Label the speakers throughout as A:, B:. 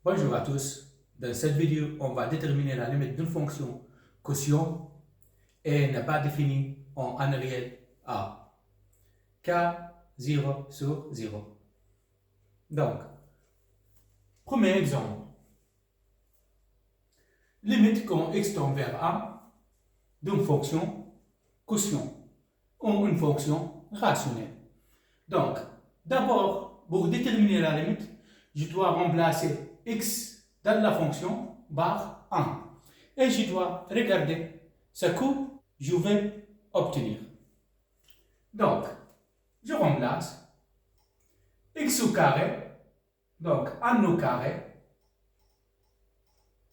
A: Bonjour à tous. Dans cette vidéo, on va déterminer la limite d'une fonction quotient et n'est pas définie en un réel A. K 0 sur 0. Donc, premier exemple. Limite quand x tend vers A d'une fonction quotient ou une fonction rationnelle. Donc, d'abord, pour déterminer la limite, je dois remplacer x dans la fonction par 1. Et je dois regarder ce que je vais obtenir. Donc, je remplace x au carré, donc 1 au carré,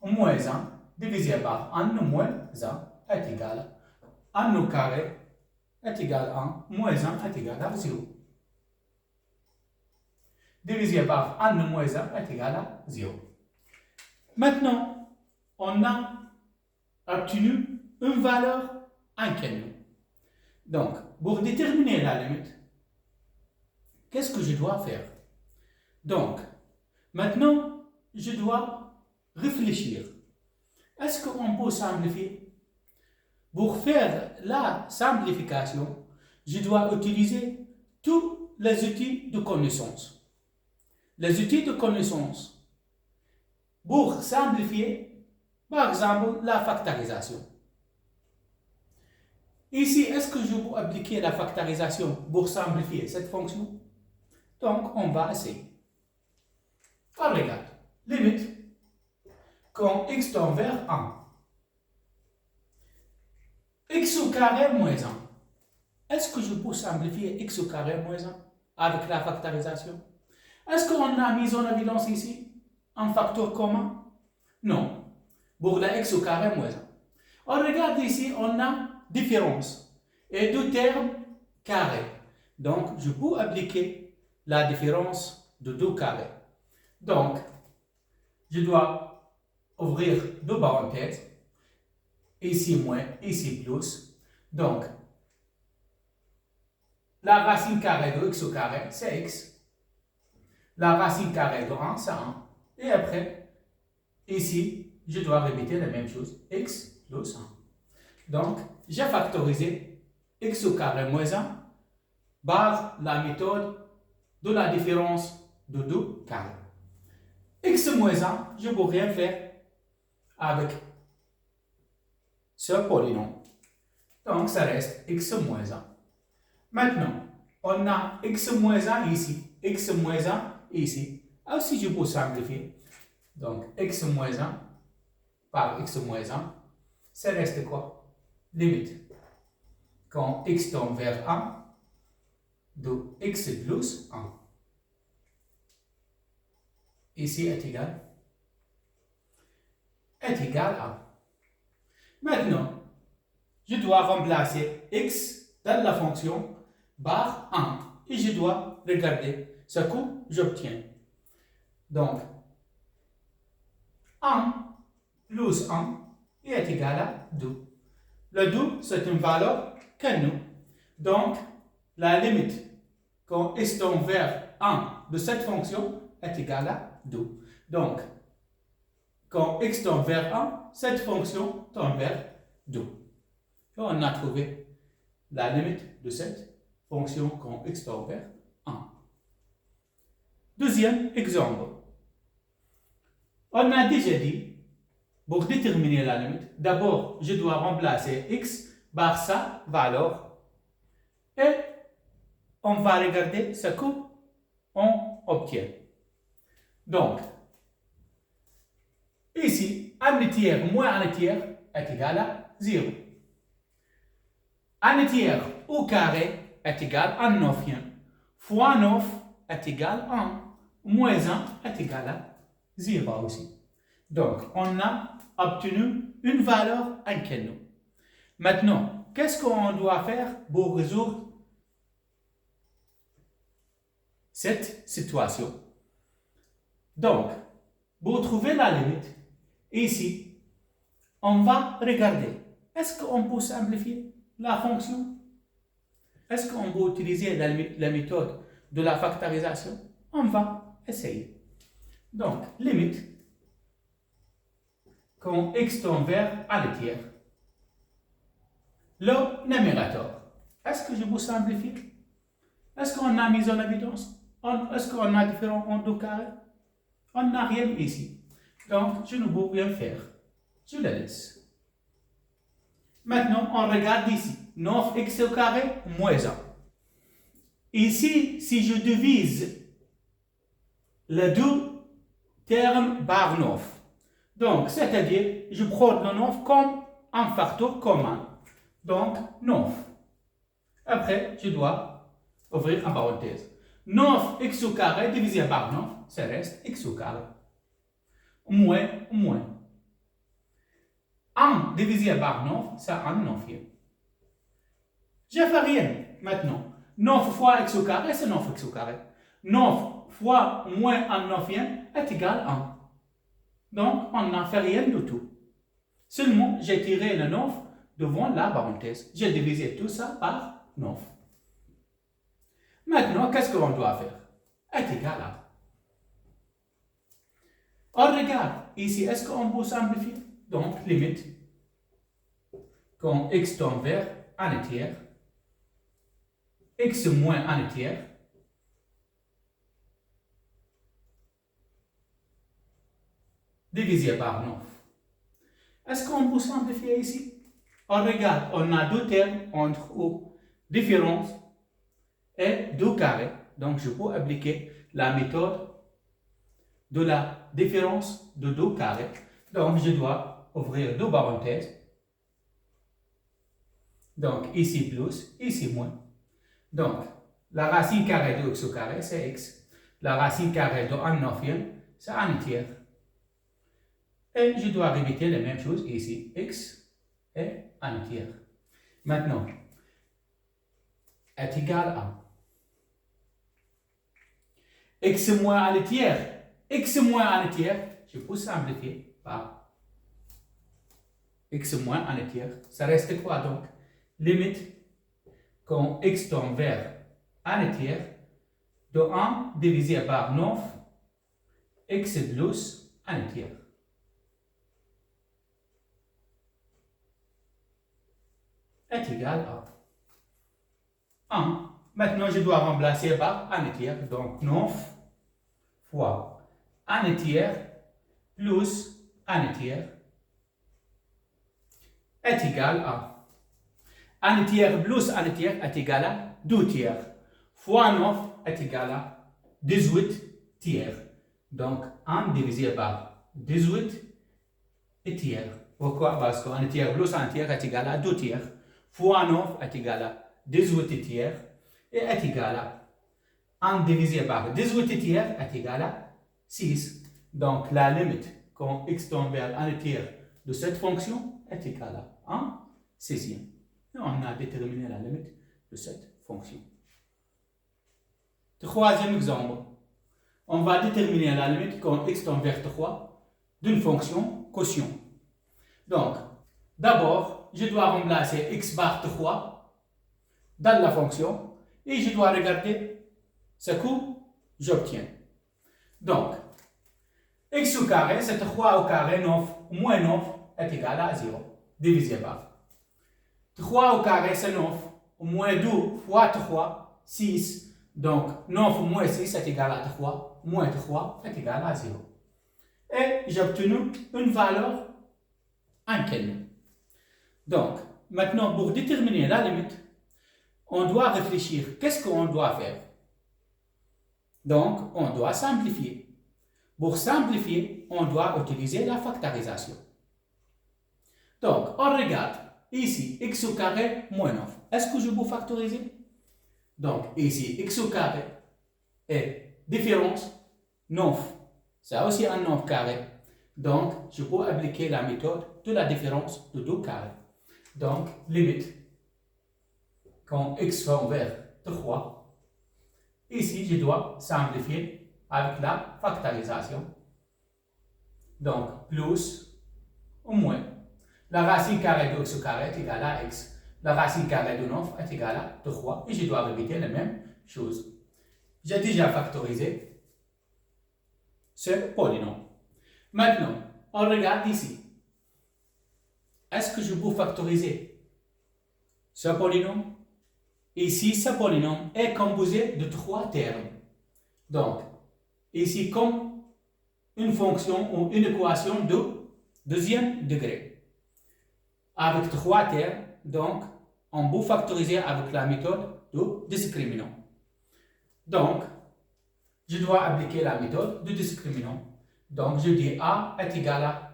A: moins 1, divisé par 1 moins 1 est égal à 1 au carré est égal à 1, moins 1 est égal à 0. Divisé par 1 moins 1 est égal à 0. Maintenant, on a obtenu une valeur inconnue. Donc, pour déterminer la limite, qu'est-ce que je dois faire? Donc, maintenant, je dois réfléchir. Est-ce qu'on peut simplifier? Pour faire la simplification, je dois utiliser tous les outils de connaissance. Les outils de connaissance pour simplifier, par exemple, la factorisation. Ici, est-ce que je peux appliquer la factorisation pour simplifier cette fonction? Donc, on va essayer. Alors, regarde, limite, quand x tend vers 1, x au carré moins 1. Est-ce que je peux simplifier x au carré moins 1 avec la factorisation? Est-ce qu'on a mis en évidence ici un facteur commun? Non. Pour la x au carré moins 1. On regarde ici, on a différence et deux termes carrés. Donc, je peux appliquer la différence de deux carrés. Donc, je dois ouvrir deux parenthèses. Ici moins, ici plus. Donc, la racine carrée de x au carré, c'est x. La racine carrée de 1, c'est 1. Et après, ici, je dois répéter la même chose, x plus 1. Donc, j'ai factorisé x au carré moins 1 par la méthode de la différence de deux carrés. X moins 1, je ne peux rien faire avec ce polynôme. Donc, ça reste x moins 1. Maintenant, on a x moins 1 ici, x moins 1 ici. Alors, si je peux simplifier, donc x moins 1 par x moins 1, ça reste quoi? Limite. Quand x tend vers 1, de x plus 1. Ici est égal à. Maintenant, je dois remplacer x dans la fonction par 1 et je dois regarder ce que j'obtiens. Donc, 1 plus 1 est égal à 2. Le 2, c'est une valeur connue. Donc, la limite quand x tend vers 1 de cette fonction est égale à 2. Donc, quand x tend vers 1, cette fonction tend vers 2. Et on a trouvé la limite de cette fonction quand x tend vers 1. Deuxième exemple. On a déjà dit, pour déterminer la limite, d'abord, je dois remplacer x par sa valeur et on va regarder ce qu'on obtient. Donc, ici, 1 tiers moins 1 tiers est égal à 0. 1 tiers au carré est égal à 9 fois 9 est égal à 1. Moins 1 est égal à 0 aussi. Donc, on a obtenu une valeur inconnue. Maintenant, qu'est-ce qu'on doit faire pour résoudre cette situation? Donc, pour trouver la limite, ici, on va regarder. Est-ce qu'on peut simplifier la fonction? Est-ce qu'on peut utiliser la méthode de la factorisation? On va essayer. Donc, limite, quand x tend vers 1 tiers. Le numérateur. Est-ce que je vous simplifie? Est-ce qu'on a mis en évidence? Est-ce qu'on a différents en 2 carrés? On n'a rien ici. Donc, je ne peux rien faire. Je le laisse. Maintenant, on regarde ici. 9x au carré moins 1. Ici, si je divise les deux termes par 9, donc, c'est-à-dire, je prends le 9 comme un facteur commun. Donc, 9. Après, je dois ouvrir une parenthèse. 9x au carré divisé par 9, ça reste x au carré. Moins. 1 divisé par 9, c'est 1 neuvième. Je ne fais rien maintenant. 9 fois x au carré, c'est 9x au carré. 9 fois moins 1 neuvième est égal à 1. Donc, on n'a fait rien du tout. Seulement, j'ai tiré le 9 devant la parenthèse. J'ai divisé tout ça par 9. Maintenant, qu'est-ce qu'on doit faire? Est égal à. On regarde ici, est-ce qu'on peut simplifier? Donc, limite, quand x tend vers 1 tiers, x moins 1 tiers, divisé par 9. Est-ce qu'on peut simplifier ici? On regarde, on a deux termes entre différence et 2 carrés. Donc, je peux appliquer la méthode de la différence de 2 carrés. Donc, je dois ouvrir 2 parenthèses. Donc, ici plus, ici moins. Donc, la racine carrée de x au carré, c'est x. La racine carrée de 1 neuvième, c'est 1 tiers. Et je dois répéter la même chose ici, x et 1 tiers. Maintenant, est égal à x moins 1 tiers. X moins 1 tiers, je peux simplifier par x moins 1 tiers. Ça reste quoi donc? Limite, quand x tend vers 1 tiers, de 1 divisé par 9, x plus 1 tiers. Est égal à 1. Maintenant, je dois remplacer par 1 tiers. Donc, 9 fois 1 tiers plus 1 tiers est égal à 1 tiers plus 1 tiers est égal à 2 tiers. Fois 9 est égal à 18 tiers. Donc, 1 divisé par 18 tiers. Pourquoi? Parce qu'un tiers plus 1 tiers est égal à 2 tiers. Fois 9 est égal à 18 tiers et est égal à 1 divisé par 18 tiers est égal à 6. Donc, la limite quand x tend vers 1 tiers de cette fonction est égal à 1 sixième. Et on a déterminé la limite de cette fonction. Troisième exemple. On va déterminer la limite quand x tend vers 3 d'une fonction quotient. Donc, d'abord, je dois remplacer x par 3 dans la fonction et je dois regarder ce que j'obtiens. Donc, x au carré, c'est 3 au carré, 9 moins 9 est égal à 0, divisé par 3 au carré, c'est 9, moins 2 fois 3, 6. Donc, 9 moins 6 est égal à 3, moins 3 est égal à 0. Et j'ai obtenu une valeur inconnue. Donc, maintenant, pour déterminer la limite, on doit réfléchir. Qu'est-ce qu'on doit faire? Donc, on doit simplifier. Pour simplifier, on doit utiliser la factorisation. Donc, on regarde ici, x au carré moins 9. Est-ce que je peux factoriser? Donc, ici, x au carré est différence 9. C'est aussi un 9 carré. Donc, je peux appliquer la méthode de la différence de 2 carrés. Donc, limite, quand x va vers 3, ici, je dois simplifier avec la factorisation. Donc, plus ou moins. La racine carrée de x au carré est égale à x. La racine carrée de 9 est égale à 3. Et je dois répéter la même chose. J'ai déjà factorisé ce polynôme. Maintenant, on regarde ici. est-ce que je peux factoriser ce polynôme? Ici, ce polynôme est composé de 3 termes. Donc, ici, comme une fonction ou une équation de deuxième degré. Avec 3 termes, donc, on peut factoriser avec la méthode de discriminant. Donc, je dois appliquer la méthode de discriminant. Donc, je dis A est égal à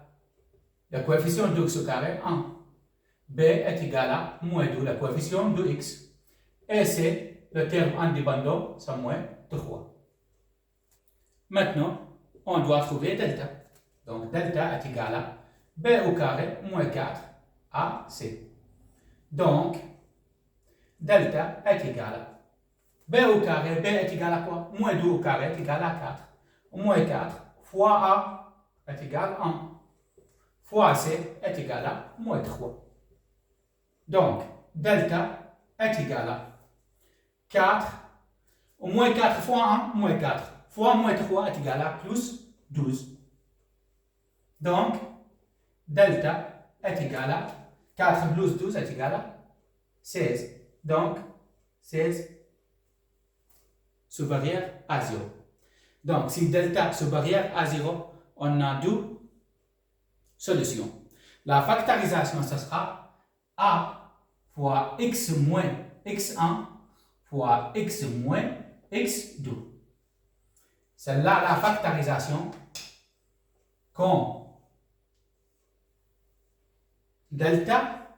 A: le coefficient de x au carré 1. B est égal à moins 2, le coefficient de x. Et C, le terme indépendant, c'est moins 3. Maintenant, on doit trouver delta. Donc, delta est égal à B au carré moins 4 AC. Donc, delta est égal à B au carré, B est égal à quoi? Moins 2 au carré est égal à 4. Moins 4 fois A est égal à 1. Fois C est égal à moins 3. Donc, delta est égal à 4, moins 4 fois 1, moins 4, fois moins 3 est égal à plus 12. Donc, delta est égal à 4 plus 12 est égal à 16. Donc, 16 supérieur à 0. Donc, si delta supérieur à 0, on a deux solutions. La factorisation, ce sera A fois x moins x1 fois x moins x2. C'est là la factorisation quand delta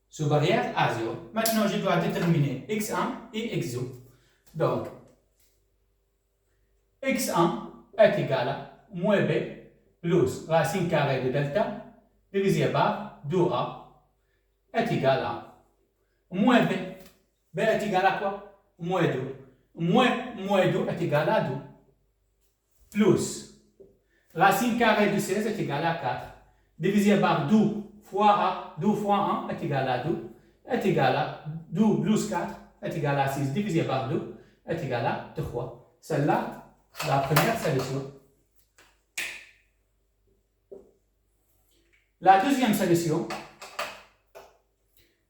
A: supérieur à 0. Maintenant, je dois déterminer x1 et x2. Donc, x1 est égal à moins b plus racine carrée de delta divisé par 2a est égal à moins b. B est égal à quoi? Moins 2. Moins 2 est égal à 2. Plus racine carrée de 16 est égal à 4. Divisé par 2 fois a, 2 fois 1 est égal à 2. Est égal à 2 plus 4 est égal à 6. Divisé par 2 est égal à 3. Celle-là, la première solution. La deuxième solution,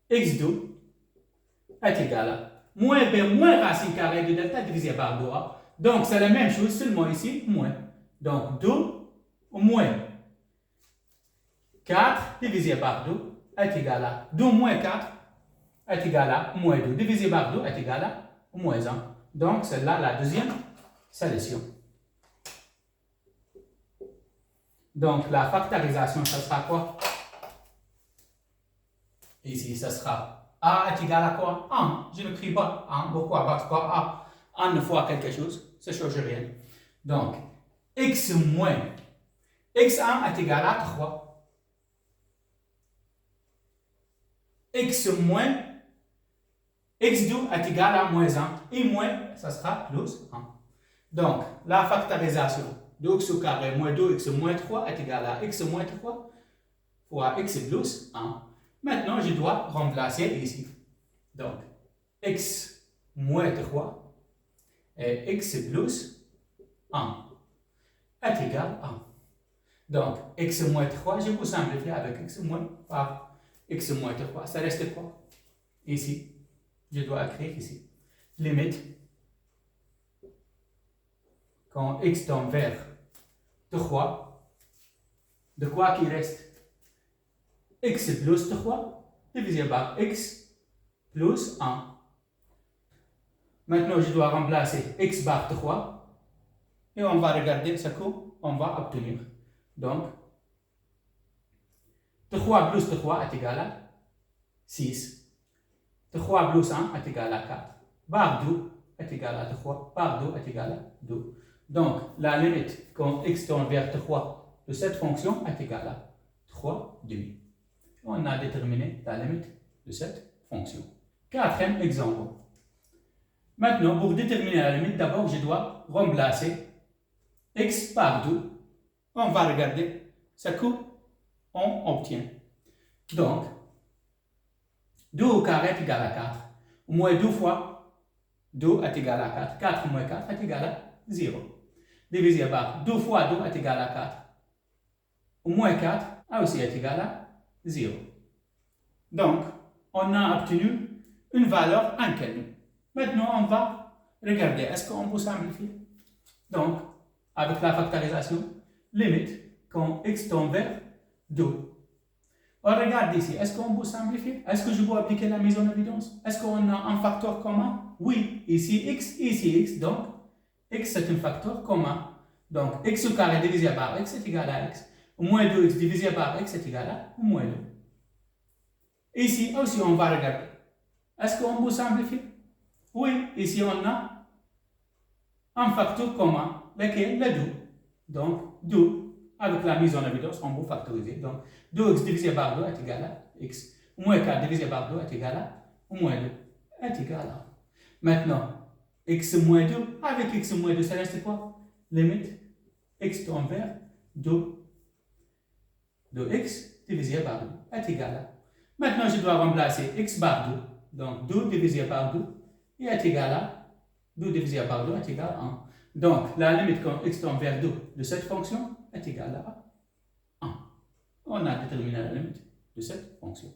A: x2 est égal à moins b moins racine carrée de delta divisé par 2a. Donc, c'est la même chose, seulement ici, moins. Donc, 2 moins 4 divisé par 2 est égal à 2 moins 4 est égal à moins 2. Divisé par 2 est égal à moins 1. Donc, c'est là la deuxième solution. Donc, la factorisation, ça sera quoi? Ici, ça sera A est égal à quoi? 1. Je ne crie pas 1. Pourquoi? Parce que A, 1 fois quelque chose, ça ne change rien. Donc, x moins x1 est égal à 3. X moins x2 est égal à moins 1. Et moins, ça sera plus 1. Donc, la factorisation de x au carré moins 2x moins 3 est égal à x moins 3 fois x plus 1. Maintenant, je dois remplacer ici. Donc, x moins 3 et x plus 1 est égal à 1. Donc, x moins 3, je peux simplifier avec x moins par x moins 3. Ça reste quoi? Ici, je dois écrire ici. Limite, quand x tend vers 3, de quoi qui reste? X plus 3 divisé par x plus 1. Maintenant, je dois remplacer x par 3 et on va regarder ce qu'on va obtenir. Donc, 3 plus 3 est égal à 6. 3 plus 1 est égal à 4. Par 2 est égal à 3. Par 2 est égal à 2. Donc, la limite quand x tend vers 3 de cette fonction est égale à 3 demi. On a déterminé la limite de cette fonction. Quatrième exemple. Maintenant, pour déterminer la limite, d'abord, je dois remplacer x par 2. On va regarder ce qu'on obtient. Donc, 2 au carré est égal à 4. Moins 2 fois 2 est égal à 4. 4 moins 4 est égal à 0. Divisé par 2 fois 2 est égal à 4. Moins 4 aussi est égal à 0. Donc, on a obtenu une valeur inconnue. Maintenant, on va regarder, est-ce qu'on peut simplifier? Donc, avec la factorisation, limite quand x tend vers 2. On regarde ici, est-ce qu'on peut simplifier? Est-ce que je peux appliquer la mise en évidence? Est-ce qu'on a un facteur commun? Oui, ici x, donc x c'est un facteur commun. Donc x au carré divisé par x est égal à x. Moins 2x divisé par x est égal à moins 2. Ici aussi, on va regarder. Est-ce qu'on peut simplifier? Oui, ici on a un facteur commun, lequel? Le 2. Donc 2. Avec la mise en évidence, on peut factoriser. Donc, 2x divisé par 2 est égal à x. Moins 4 divisé par 2 est égal à moins 2 est égal à. Maintenant, x moins 2, avec x moins 2, ça reste quoi? Limite, x tend vers 2. 2x divisé par 2 est égal à. Maintenant, je dois remplacer x par 2. Donc, 2 divisé par 2 est égal à 2 divisé par 2 est égal à 1. Donc, la limite quand x tend vers 2 de cette fonction est égale à 1. On a déterminé la limite de cette fonction.